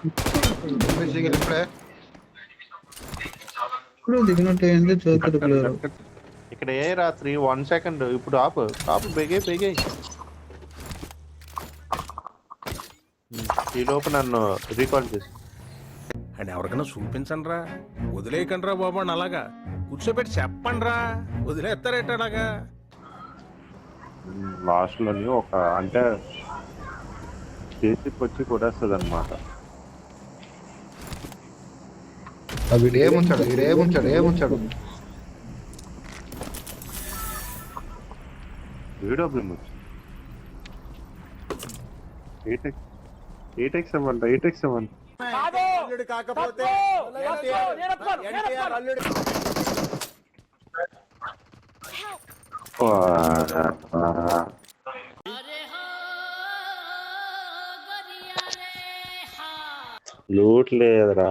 ఇప్పుడే ఇప్పుడు దిగినట్టు అయింది చూతుడు క్లియర్. ఇక్కడ ఏ రాత్రి 1 సెకండ్ ఇప్పుడు ఆపు ఆపు బెగే బెగే ఈ లోపు నన్ను రీకాల్ చేసి అండ్ ఎవరికైనా చూపించండి రా, వదిలేయకండి రా బాబు అని అలాగా కూర్చోబెట్టి చెప్పండి రా, వదిలేస్తారేట అలాగా. లాస్ట్ లోని ఒక అంటే చేతికి వచ్చి కొడేస్తుంది అనమాట. ఏముంచాడు వీడియో బ్లిమ్ వచ్చి 8x7 కాకపోతే లూట్ లేదురా,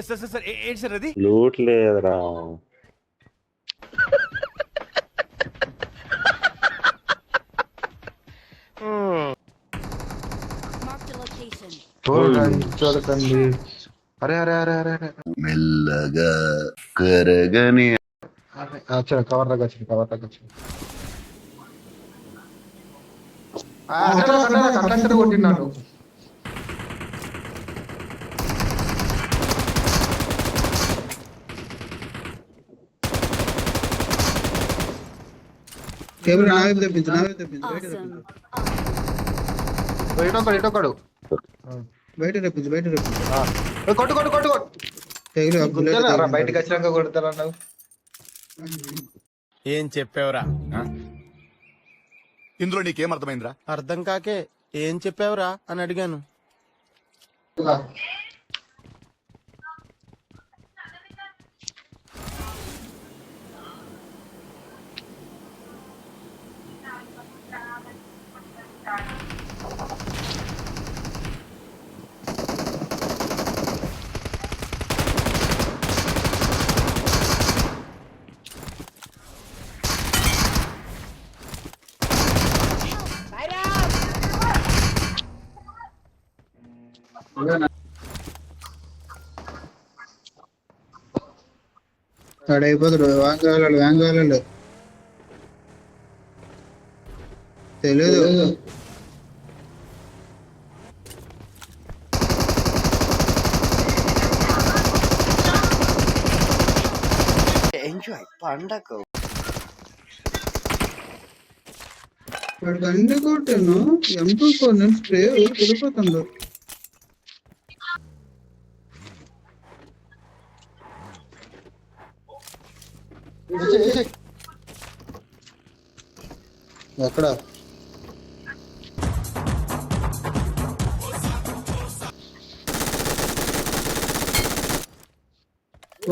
సార్ ఏంటి సార్ అది? లూట్ లేదురా. చూడకండి. అరే అరే అరే అరే అరే మెల్లగా కరగని కవర్ దగ్గర కొట్టినాడు. కేబుల్ నావే తెప్పించు ఇటొకడు బయట తెప్పించు కొట్టు బయటకు వచ్చినాక కొడతారన్నావు. ఏం చెప్పావురా? ఇందులో నీకేం అర్థమైందిరా? అర్థం కాకే ఏం చెప్పావురా అని అడిగాను. అయిపోతాడు వ్యాంగాలు తెలియదు. ఎంజాయ్ పండగ గండి కొట్టాను M24 నేను స్ప్రే వెళ్ళిపోతుందో. ఎక్కడ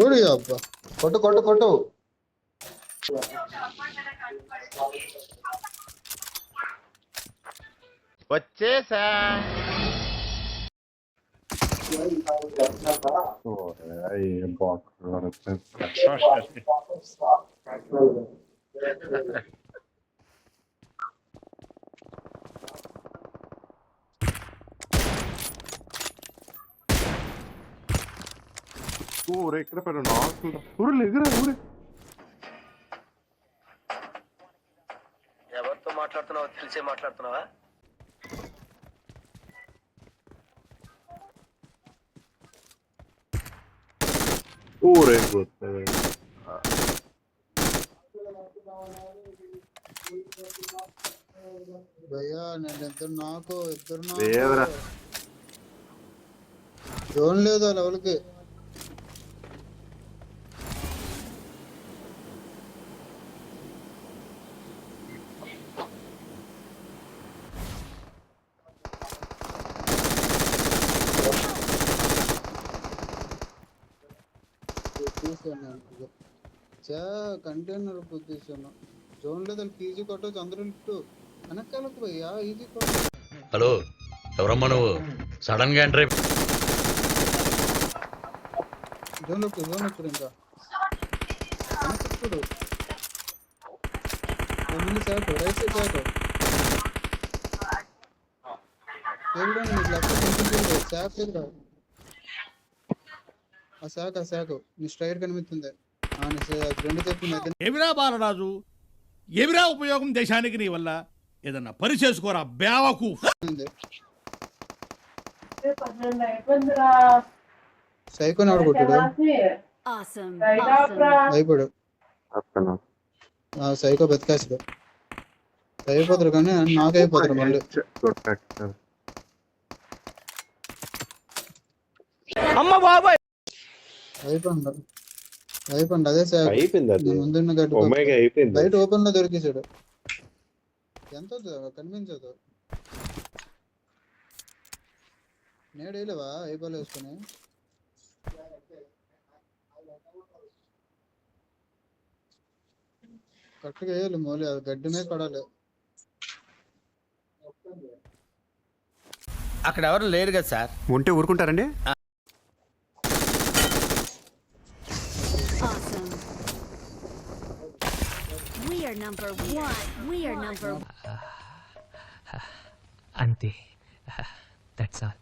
ఓడి అబ్బా కొట్టు వచ్చేసా. ఊరే ఇక్కడ పెట్టు ఊరు ఎగురా ఊరే. ఎవరితో మాట్లాడుతున్నావో తెలిసే మాట్లాడుతున్నావా? ఊరే భయ్యా నేను ఇద్దరు నాకు లేదురా. జోన్ లేదు ఆ లెవెల్కి. కంటైనర్ పొజిషన్ జోన్ లేదు. ఈజీ కొట్టవచ్చు అందరూ లిఫ్ట్ వెనకాలకు పోయా ఈజీ కొట్ట. హలో ఎవరమ్మా నువ్వు? సడన్ గా ఎంట్రీ జోన్ ఇప్పుడు ఇంకా వెనకప్పుడు రైట్ సైడ్ ఎవడో నీకు లెక్క కనిపించింది శాఖ ఎదురా ఆ శాఖ నీ స్ట్రైట్ కనిపిస్తుంది రెండు చెప్పింది ఏమిరా బాలరాజు, ఏమిరా ఉపయోగం దేశానికి నీ వల్ల? ఏదన్నా పని చేసుకోరా బేవకు. సైకోని ఎవడు కొట్టాడు అయిపోయాడు సైకో బతికేస్తాడు అయిపోతారు కానీ నాకైపోతారు మళ్ళీ అయిపోయింది అదే సార్ ముందున్న గడ్డి బయట ఓపెన్ లో దొరికేసాడు ఎంత కనిపించదు నేడేలేవా అయిపోలే వేసుకుని కరెక్ట్గా వేయాలి మౌలి అది గడ్డి మీద పడాలి అక్కడ ఎవరు లేరు కదా సార్. ఉంటే ఊరుకుంటారండి. అంతే, దట్స్ ఆల్.